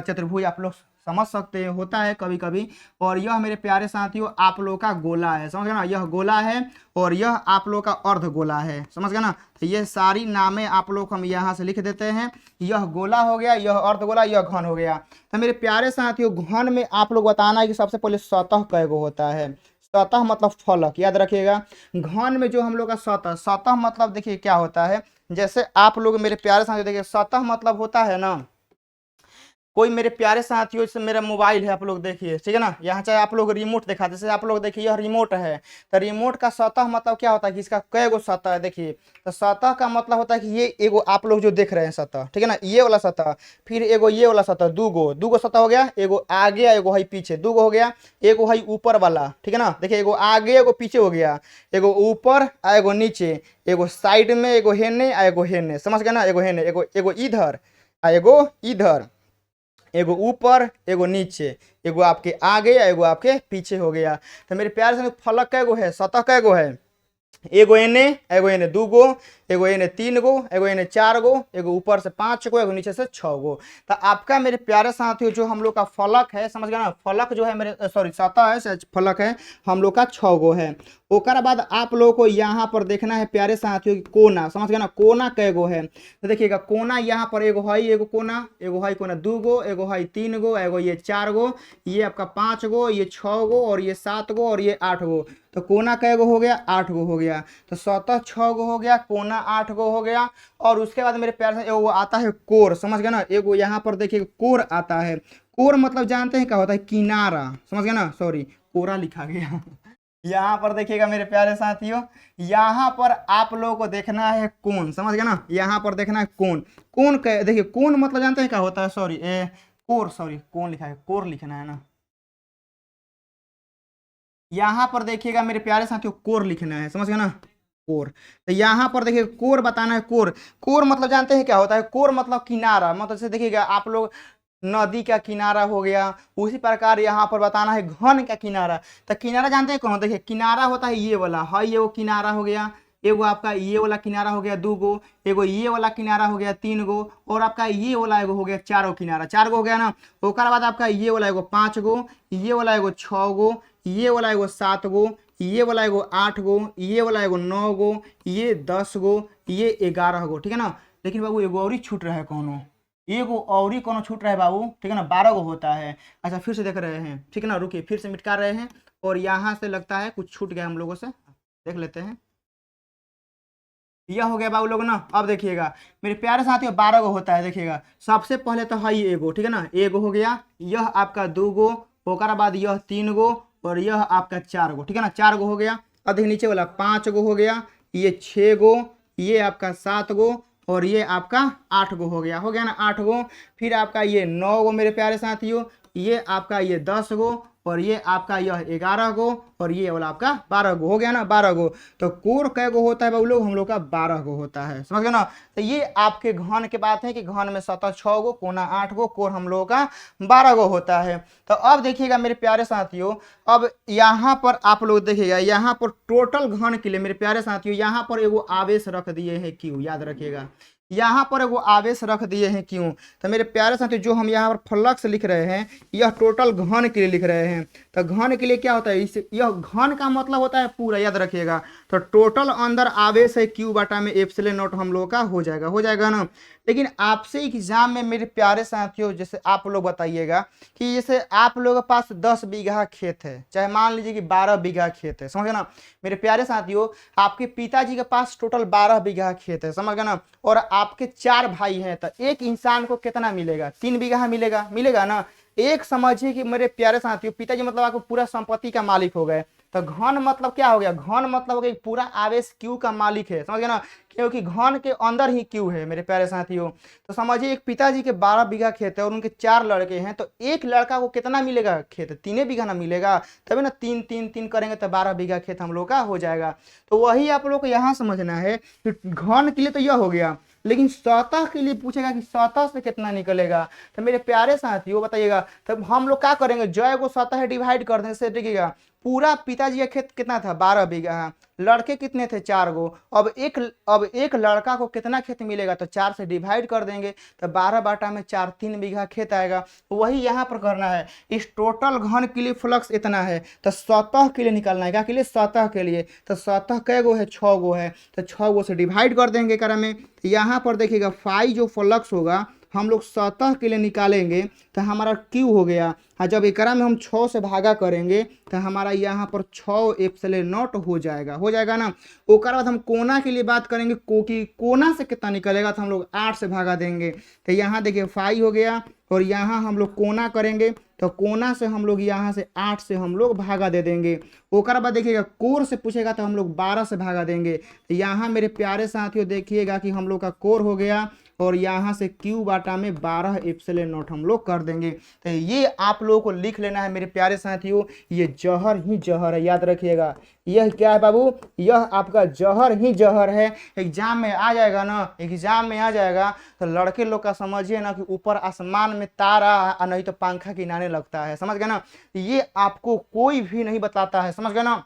चतुर्भुज आप लोग समझ सकते हैं, होता है कभी कभी। और यह मेरे प्यारे साथियों आप लोग का गोला है, समझ गए ना, यह गोला है और यह आप लोग का अर्ध गोला है, समझ गए ना। तो ये सारी नामें आप लोग हम यहाँ से लिख देते हैं। यह गोला हो गया, यह अर्ध गोला, यह घन हो गया। तो मेरे प्यारे साथियों, घन में आप लोग बताना है कि सबसे पहले सतह कैगो होता है। सतह मतलब फलक, याद रखिएगा। घन में जो हम लोग का सतह, सतह मतलब देखिए क्या होता है। जैसे आप लोग मेरे प्यारे साथियों देखिए, सतह मतलब होता है ना, कोई मेरे प्यारे साथियों से मेरा मोबाइल है, आप लोग देखिए, ठीक है ना, यहाँ चाहे आप लोग रिमोट दिखा, जैसे आप लोग देखिए यह रिमोट है। तो रिमोट का सतह मतलब क्या होता है कि इसका कई गो सतह है। देखिए, तो सतह का मतलब होता है कि ये एगो आप लोग जो देख रहे हैं सतह, ठीक है ना, ये वाला सतह, फिर एगो ये वाला सतह, दूगो सतह हो गया, एगो आगे एगो है पीछे, दूगो हो गया, एगो है ऊपर वाला, ठीक है ना। देखिए, एगो आगे एगो पीछे हो गया, एगो ऊपर आ एगो नीचे, एगो साइड में एगो हेने आ एगो हेने, समझ गए ना, एगो हेने, एगो इधर आ एगो इधर, एगो ऊपर एगो नीचे, एगो आपके आगे एगो आपके पीछे हो गया। तो मेरे प्यार से फलक कैगो है, सतह कैगो है, एगो एने दूगो, एगो एने 3 गो, एगो एने 4 गो, एगो ऊपर से 5 गो, एगो नीचे से 6 गो। तो आपका मेरे प्यारे साथियों जो हम लोग का फलक है, समझ गए ना, फलक जो है मेरे सॉरी सतह है, फलक है हम लोग का 6 गो है। ओकर बाद आप लोगों को यहाँ पर देखना है प्यारे साथियों कोना, समझ गए ना, कोना कैगो है। तो देखिएगा, कोना यहाँ पर एगो है, एगो कोना, एगो है कोना 2 गो, एगो है 3 गो, एगो ये 4 गो, ये आपका 5 गो, ये 6 गो और ये 7 गो और ये 8 गो। तो कोना कैगो हो गया, 8 गो हो गया। तो सतह 6 गो हो गया, कोना 8 गो हो गया। और उसके बाद मेरे प्यार से एगो आता है कोर, समझ गए ना, एगो यहाँ पर देखिए कोर आता है। कोर मतलब जानते हैं क्या होता है, किनारा, समझ गए ना, सॉरी कोरा लिखा गया यहाँ पर देखिएगा मेरे प्यारे साथियों, यहाँ पर आप लोगों को देखना है कोण, समझ गए ना, यहाँ पर देखना है कोण। कोण देखिए, कोण मतलब जानते हैं क्या होता है, सॉरी कोर, सॉरी कोण लिखा है, कोर लिखना है ना। यहाँ पर देखिएगा मेरे प्यारे साथियों कोर लिखना है, समझ गए ना, कोर। तो यहाँ पर देखिए कोर बताना है, कोर। कोर मतलब जानते हैं क्या होता है, कोर मतलब किनारा, मतलब से देखिएगा आप लोग नदी का किनारा हो गया, उसी प्रकार यहाँ पर बताना है घन का किनारा। तो किनारा जानते हैं कौन, देखिए किनारा होता है ये वाला, है ये वो किनारा हो गया, एगो आपका ये वाला किनारा हो गया 2 गो, एगो ये वाला किनारा हो गया 3 गो, और आपका ये वाला एगो हो गया 4 गो किनारा, 4 गो हो गया ना। ओकर बाद आपका ये वाला एगो 5 गो, ये वाला एगो 6 गो, ये वाला एगो 7 गो, ये वाला एगो 8 गो, ये वाला एगो 9 गो, ये 10 गो, ये 11 गो, ठीक है ना। लेकिन बाबू एगो और ही छूट रहा है, कौनो एगो और ही कोनो छूट रहा है बाबू, ठीक है ना, 12 गो होता है। अच्छा फिर से देख रहे हैं, ठीक है ना, रुकिए फिर से मिटका रहे हैं, और यहाँ से लगता है कुछ छूट गया हम लोगों से, देख लेते हैं। यह हो गया बाबू लोग ना। अब देखिएगा मेरे प्यारे साथियों 12 गो होता है, देखिएगा सबसे पहले तो है एगो, ठीक है ना, एगो हो गया, यह आपका 2 गो, ओकर बाद यह 3 गो, और यह आपका 4 गो, ठीक है ना, 4 गो हो गया। अब देखिए नीचे वाला 5 गो हो गया, ये 6 गो, ये आपका 7 गो, और ये आपका 8 गो हो गया ना 8 गो। फिर आपका ये 9 गो मेरे प्यारे साथियों, ये आपका ये 10 गो, और ये आपका यह 11 गो, और ये वाला आपका 12 गो हो गया ना, 12 गो। तो कोर कै गो होता है बाबू लोग, हम लोग का 12 गो होता है, समझ गए ना। तो ये आपके घन के बात है कि घन में सतह 6 गो, कोना 8 गो, कोर हम लोगों का 12 गो होता है। तो अब देखिएगा मेरे प्यारे साथियों, अब यहाँ पर आप लोग देखिएगा, यहाँ पर टोटल घन के लिए मेरे प्यारे साथियों यहाँ पर एगो आवेश रख दिए हैं क्यों, याद रखिएगा, यहाँ पर एगो आवेश रख दिए हैं क्यों। तो मेरे प्यारे साथियों जो हम यहाँ पर फ्लक्स लिख रहे हैं, यह टोटल घन के लिए लिख रहे हैं। तो घन के लिए क्या होता है, इसे यह घन का मतलब होता है पूरा, याद रखिएगा। तो टोटल अंदर आवेश है क्यू बटा में एप्सिलॉन नॉट हम लोग का हो जाएगा ना। लेकिन आपसे एग्जाम में मेरे प्यारे साथियों जैसे आप लोग बताइएगा कि जैसे आप लोगों के पास 10 बीघा खेत है, चाहे मान लीजिए कि 12 बीघा खेत है, समझ गए ना मेरे प्यारे साथियों, आपके पिताजी के पास टोटल 12 बीघा खेत है, समझ गए ना, और आपके 4 भाई हैं, तो एक इंसान को कितना मिलेगा, 3 बीघा मिलेगा ना। एक समझिए कि मेरे प्यारे साथियों पिताजी मतलब आपको पूरा संपत्ति का मालिक हो गए, तो घन मतलब क्या हो गया, घन मतलब हो गया पूरा आवेश क्यू का मालिक है, समझ गए ना, क्योंकि घन के अंदर ही क्यू है मेरे प्यारे साथियों। तो समझिए एक पिताजी के 12 बीघा खेत है और उनके 4 लड़के हैं, तो एक लड़का को कितना मिलेगा खेत, 3 बीघा ना मिलेगा, तभी ना 3 3 3 करेंगे तो 12 बीघा खेत हम लोग का हो जाएगा। तो वही आप लोग को यहाँ समझना है कि घन के लिए तो यह हो गया, लेकिन सतह के लिए पूछेगा कि सतह से कितना निकलेगा। तो मेरे प्यारे साथियों बताइएगा, तब हम लोग क्या करेंगे, जय को सतह डिवाइड कर देंगे, देखिएगा पूरा पिताजी का खेत कितना था 12 बीघा, लड़के कितने थे 4 गो, अब एक लड़का को कितना खेत मिलेगा, तो 4 से डिवाइड कर देंगे तो 12 बाटा में 4 3 बीघा खेत आएगा। वही यहाँ पर करना है, इस टोटल घन के लिए फ्लक्स इतना है, तो सतह के लिए निकालना है, क्या के लिए, सतह के लिए। तो सतह कै गो है, 6 गो है, तो 6 गो से डिवाइड कर देंगे करा में। यहाँ पर देखिएगा फाई जो फ्लक्स होगा हम लोग सतह के लिए निकालेंगे तो हमारा क्यू हो गया। हाँ, जब एकरा में हम 6 से भागा करेंगे तो हमारा यहाँ पर 6 एप्सिलॉन नॉट हो जाएगा ना। ओकर बाद हम कोना के लिए बात करेंगे, कि कोना से कितना निकलेगा, तो हम लोग 8 से भागा देंगे। तो यहाँ देखिए फाई हो गया, और यहाँ हम लोग कोना करेंगे तो कोना से हम लोग यहाँ से 8 से हम लोग भागा दे देंगे। ओकर बाद देखिएगा कोर से पूछेगा तो हम लोग 12 से भागा देंगे। तो यहाँ मेरे प्यारे साथियों देखिएगा कि हम लोग का कोर हो गया, और यहाँ से क्यू बाटा में 12 एप्सिलॉन नॉट हम लोग कर देंगे। तो ये आप लोगों को लिख लेना है मेरे प्यारे साथियों, ये जहर ही जहर है, याद रखिएगा। यह क्या है बाबू, यह आपका जहर ही जहर है। एग्जाम में आ जाएगा ना, एग्जाम में आ जाएगा तो लड़के लोग का समझिए ना कि ऊपर आसमान में तारा और नहीं तो पंखा गिनाने लगता है, समझ गए ना। ये आपको कोई भी नहीं बताता है, समझ गए ना।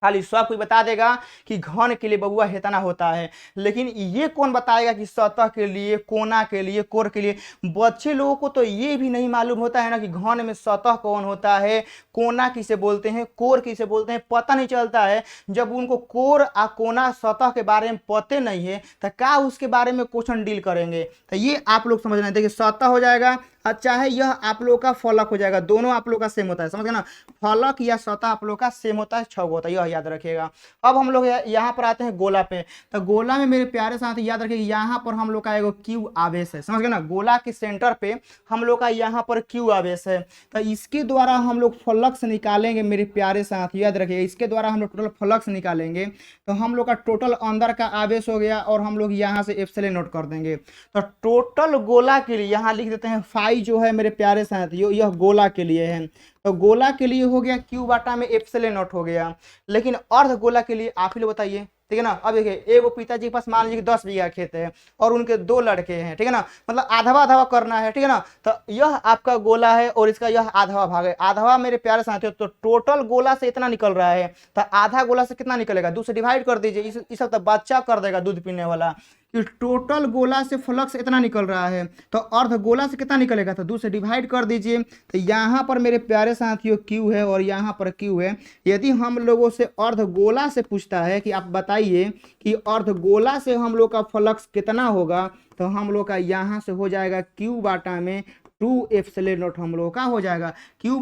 खाली सब कोई बता देगा कि घन के लिए बबुआ इतना होता है, लेकिन ये कौन बताएगा कि सतह के लिए, कोना के लिए, कोर के लिए। बच्चे लोगों को तो ये भी नहीं मालूम होता है ना कि घन में सतह कौन होता है, कोना किसे बोलते हैं, कोर किसे बोलते हैं, पता नहीं चलता है। जब उनको कोर और कोना सतह के बारे में पते नहीं है तो क्या उसके बारे में क्वेश्चन डील करेंगे। तो ये आप लोग समझना है। देखिए सतह हो जाएगा, अच्छा है, यह आप लोग का फलक हो जाएगा, दोनों आप लोग का सेम होता है, समझ गए ना। फलक या सतह आप लोग का सेम होता है, 6 होता है, यह याद रखिएगा। अब हम लोग यहाँ पर आते हैं गोला पे। तो गोला में मेरे प्यारे साथी याद रखिए, यहाँ पर हम लोग का एगो क्यू आवेश है, समझ गए ना। गोला के सेंटर पे हम लोग का यहाँ पर क्यू आवेश है, तो इसके द्वारा हम लोग फ्लक्स निकालेंगे मेरे प्यारे साथी, याद रखिए। इसके द्वारा हम लोग टोटल फ्लक्स निकालेंगे तो हम लोग का टोटल अंदर का आवेश हो गया, और हम लोग यहाँ से एप्सिलॉन नोट कर देंगे। तो टोटल गोला के लिए यहाँ लिख देते हैं फाई जो है मेरे प्यारे साथियों, यह गोला के लिए है। तो गोला के लिए हो गया क्यू बाटा में एप्सिलॉन नॉट हो गया, लेकिन अर्ध गोला के लिए आप ही लोग बताइए, ठीक है ना। अब देखिए एगो पिताजी के पास मान लीजिए 10 बीघा खेत है और उनके 2 लड़के हैं, ठीक है ना, मतलब आधवा आधवा करना है, ठीक है ना। तो यह आपका गोला है और इसका यह आधवा भाग है। आधवा मेरे प्यारे साथियों, तो टोटल गोला से इतना निकल रहा है, तो आधा गोला से कितना निकलेगा, 2 से डिवाइड कर दीजिए। इस सब तो बच्चा कर देगा दूध पीने वाला, कि टोटल गोला से फ्लक्स इतना निकल रहा है, तो अर्ध गोला से कितना निकलेगा, तो 2 से डिवाइड कर दीजिए। तो यहाँ पर मेरे प्यारे साथियों क्यू है और यहाँ पर क्यू है। यदि हम लोगों से अर्ध गोला से पूछता है कि आप बताइए कि अर्ध गोला से हम लोग का फ्लक्स कितना होगा, तो हम लोग का यहाँ से हो जाएगा क्यू बाटा में 2 एप्सिलॉन नॉट हम लोगों का हो जाएगा। क्यू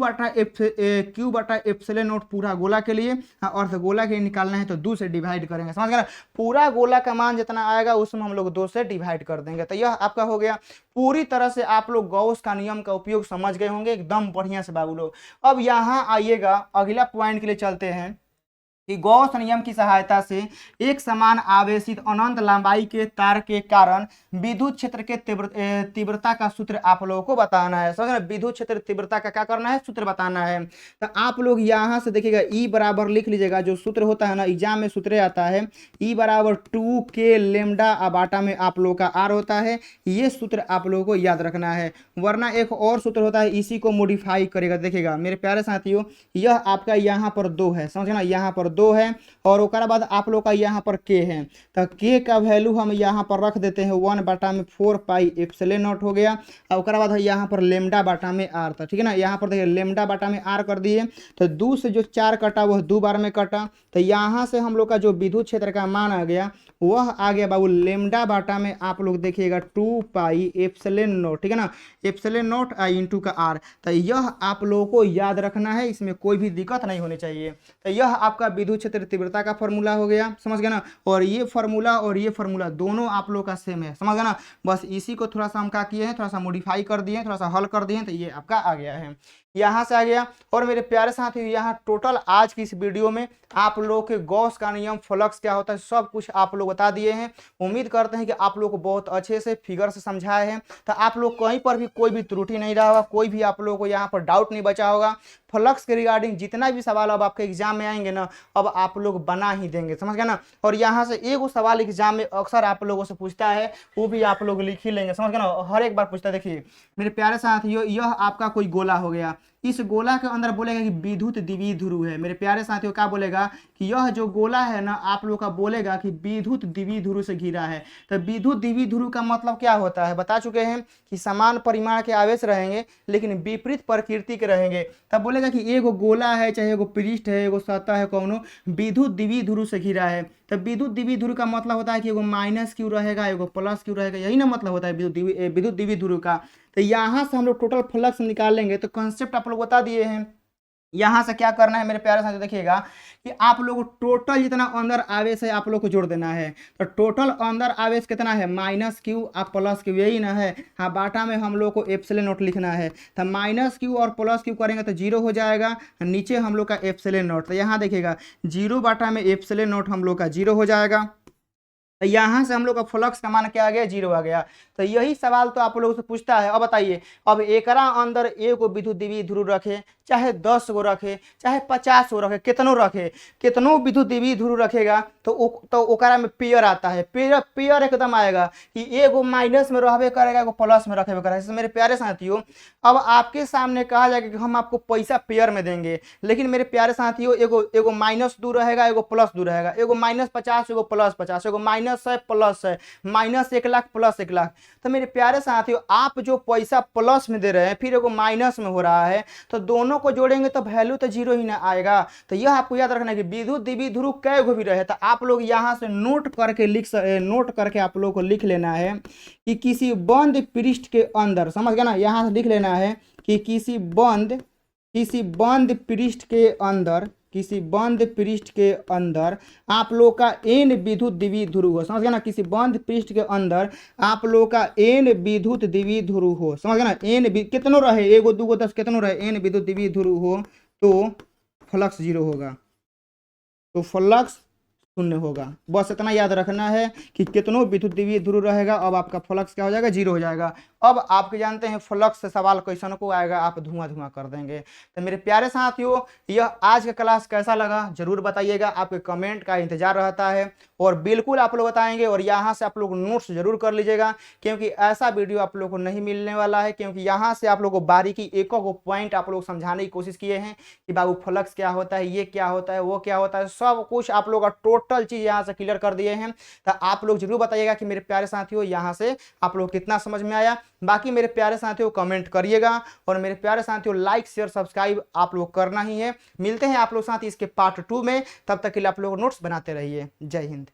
बाटा एप्सिलॉन नॉट पूरा गोला के लिए, अर्ध गोला के लिए निकालना है तो 2 से डिवाइड करेंगे, समझ गए ना। पूरा गोला का मान जितना आएगा उसमें हम लोग 2 से डिवाइड कर देंगे। तो यह आपका हो गया। पूरी तरह से आप लोग गॉस का नियम का उपयोग समझ गए होंगे एकदम बढ़िया से बाबू लोग। अब यहाँ आइएगा, अगला पॉइंट के लिए चलते हैं कि गॉस नियम की सहायता से एक समान आवेशित अनंत लंबाई के तार के कारण विद्युत क्षेत्र के तीव्रता का सूत्र आप लोगों को बताना है। समझ रहे, विद्युत क्षेत्र तीव्रता का क्या करना है, सूत्र बताना है। तो आप लोग यहाँ से देखिएगा ई बराबर लिख लीजिएगा, जो सूत्र होता है ना एग्जाम में सूत्र आता है ई बराबर 2k लेमडा बाटा में आप लोगों का आर होता है। ये सूत्र आप लोगों को याद रखना है, वरना एक और सूत्र होता है, इसी को मॉडिफाई करेगा। देखिएगा मेरे प्यारे साथियों, यह आपका यहाँ पर 2 है, समझे ना, यहाँ पर 2 है, और उसके बाद आप लोग का यहाँ पर k है। तो k का वैल्यू हम यहाँ पर रख देते हैं 1 बाटा में 4 पाई एप्सिलॉन नॉट हो गया, और उसके बाद यहाँ पर लेमडा बाटा में आर था, ठीक है ना। यहाँ पर देखिए लेमडा बाटा में आर कर दिए, तो 2 से जो 4 कटा वह 2 बार में कटा। तो यहाँ से हम लोग का जो विद्युत क्षेत्र का मान आ गया वह आ गया बाबू लेमडा बाटा में आप लोग देखिएगा 2 पाई एप्सिलॉन नॉट, ठीक है ना, एप्सिलॉन नॉट इंटू का आर। तो यह आप लोगों को याद रखना है, इसमें कोई भी दिक्कत नहीं होनी चाहिए। तो यह आपका विद्युत क्षेत्र तीव्रता का फॉर्मूला हो गया, समझ गए ना। और ये फार्मूला और ये फार्मूला दोनों आप लोग का सेम है, समझ गए ना। बस इसी को थोड़ा सा हम क्या किए हैं, थोड़ा सा मॉडिफाई कर दिए, थोड़ा सा हल कर दिए, तो ये आपका आ गया है। यहाँ से आ गया। और मेरे प्यारे साथियों यहाँ टोटल आज की इस वीडियो में आप लोगों के गॉस का नियम, फ्लक्स क्या होता है, सब कुछ आप लोग बता दिए हैं। उम्मीद करते हैं कि आप लोग को बहुत अच्छे से फिगर से समझाए हैं, तो आप लोग कहीं पर भी कोई भी त्रुटि नहीं रहा होगा, कोई भी आप लोगों को यहाँ पर डाउट नहीं बचा होगा। फ्लक्स के रिगार्डिंग जितना भी सवाल अब आपके एग्जाम में आएंगे ना, अब आप लोग बना ही देंगे, समझ गए ना। और यहाँ से एक सवाल एग्जाम में अक्सर आप लोगों से पूछता है, वो भी आप लोग लिख ही लेंगे, समझ गए ना। हर एक बार पूछता है। देखिए मेरे प्यारे साथियों, यह आपका कोई गोला हो गया, इस गोला के अंदर बोलेगा कि विद्युत द्विध्रुव है। मेरे प्यारे साथियों क्या बोलेगा कि यह जो गोला है ना, आप लोग का बोलेगा कि विद्युत द्विध्रुव से घिरा है। तो विद्युत द्विध्रुव का मतलब क्या होता है, बता चुके हैं कि समान परिमाण के आवेश रहेंगे लेकिन विपरीत प्रकृति के रहेंगे। तब बोलेगा कि एगो गोला है, चाहे एगो पृष्ठ है, एगो सतह है, कौनो विद्युत द्विध्रुव से घिरा है। तब विद्युत द्विध्रुव का मतलब होता है कि एगो माइनस क्यू रहेगा, एगो प्लस क्यू रहेगा, यही ना मतलब होता है विद्युत द्विध्रुव का। तो यहाँ से हम लोग टोटल फ्लक्स निकाल लेंगे। तो कॉन्सेप्ट आप लोग बता दिए हैं। यहाँ से क्या करना है मेरे प्यारे साथियों, देखिएगा कि आप लोग टोटल जितना अंदर आवेश है आप लोग को जोड़ देना है। तो टोटल अंदर आवेश कितना है, माइनस क्यू और प्लस क्यू, यही ना है। हाँ, बाटा में हम लोग को एप्सिलॉन नॉट लिखना है। तो माइनस क्यू और प्लस क्यू करेंगे तो जीरो हो जाएगा, नीचे हम लोग का एप्सिलॉन नॉट। तो यहाँ देखिएगा जीरो बाटा में एप्सिलॉन नॉट हम लोग का जीरो हो जाएगा। तो यहाँ से हम लोग का फ्लक्स का मान क्या आ गया, जीरो आ गया। तो यही सवाल तो आप लोगों से पूछता है। अब बताइए, अब एकरा अंदर एगो विद्युत द्विध्रुव रखे, चाहे 10 गो रखे, चाहे 50 गो रखे, कितनों रखे, कितनों विद्युत द्विध्रुव रखेगा तो ओकरा में पेयर आता है। पेयर एकदम आएगा कि एगो माइनस में रहबे करेगा, एगो प्लस में रखेबे करेगा। मेरे प्यारे साथियों, अब आपके सामने कहा जाएगा कि हम आपको पैसा पेयर में देंगे, लेकिन मेरे प्यारे साथियों एगो माइनस दूर रहेगा, एगो प्लस दूर रहेगा, एगो -50, एगो +50, एगो माइनस है प्लस है, -1 लाख प्लस 1 लाख। तो मेरे प्यारे साथियों, आप जो पैसा प्लस में दे रहे हैं फिर एगो माइनस में हो रहा है, तो दोनों को जोड़ेंगे तो वैल्यू तो जीरो ही ना आएगा। तो यह आपको याद रखना है कि विद्युत द्विध्रुव कै गो भी रहे तो आप लोग यहाँ से नोट करके आप लोग को लिख लेना है कि किसी बंद पृष्ठ के अंदर, समझ गया ना। यहाँ से लिख लेना है कि किसी बंद पृष्ठ के अंदर आप लोग का n विद्युत द्विध्रुव हो, समझ गया ना। किसी बंद पृष्ठ के अंदर आप लोग का n विद्युत द्विध्रुव हो, समझ गया ना। n कितनों रहे, एगो दूगो 10 कितनों रहे, n विद्युत द्विध्रुव हो तो फ्लक्स जीरो होगा, तो फ्लक्स शून्य होगा। बस इतना याद रखना है कि कितनों विद्युत द्विध्रुव रहेगा, अब आपका फ्लक्स क्या हो जाएगा, जीरो हो जाएगा। अब आपके जानते हैं फ्लक्स से सवाल क्वेश्चन को आएगा, आप धुआं कर देंगे। तो मेरे प्यारे साथियों, यह आज का क्लास कैसा लगा जरूर बताइएगा, आपके कमेंट का इंतजार रहता है। और बिल्कुल आप लोग बताएंगे, और यहाँ से आप लोग नोट्स जरूर कर लीजिएगा, क्योंकि ऐसा वीडियो आप लोग को नहीं मिलने वाला है। क्योंकि यहाँ से आप लोग को बारीकी एक पॉइंट आप लोग समझाने की कोशिश किए हैं कि बाबू फ्लक्स क्या होता है, ये क्या होता है, वो क्या होता है, सब कुछ आप लोग का टोटल चीज यहाँ से क्लियर कर दिए हैं। तो आप लोग जरूर बताइएगा कि मेरे प्यारे साथियों यहाँ से आप लोग कितना समझ में आया। बाकी मेरे प्यारे साथियों कमेंट करिएगा, और मेरे प्यारे साथियों लाइक शेयर सब्सक्राइब आप लोग करना ही है। मिलते हैं आप लोग साथ इसके पार्ट 2 में, तब तक के लिए आप लोग नोट्स बनाते रहिए। जय हिंद।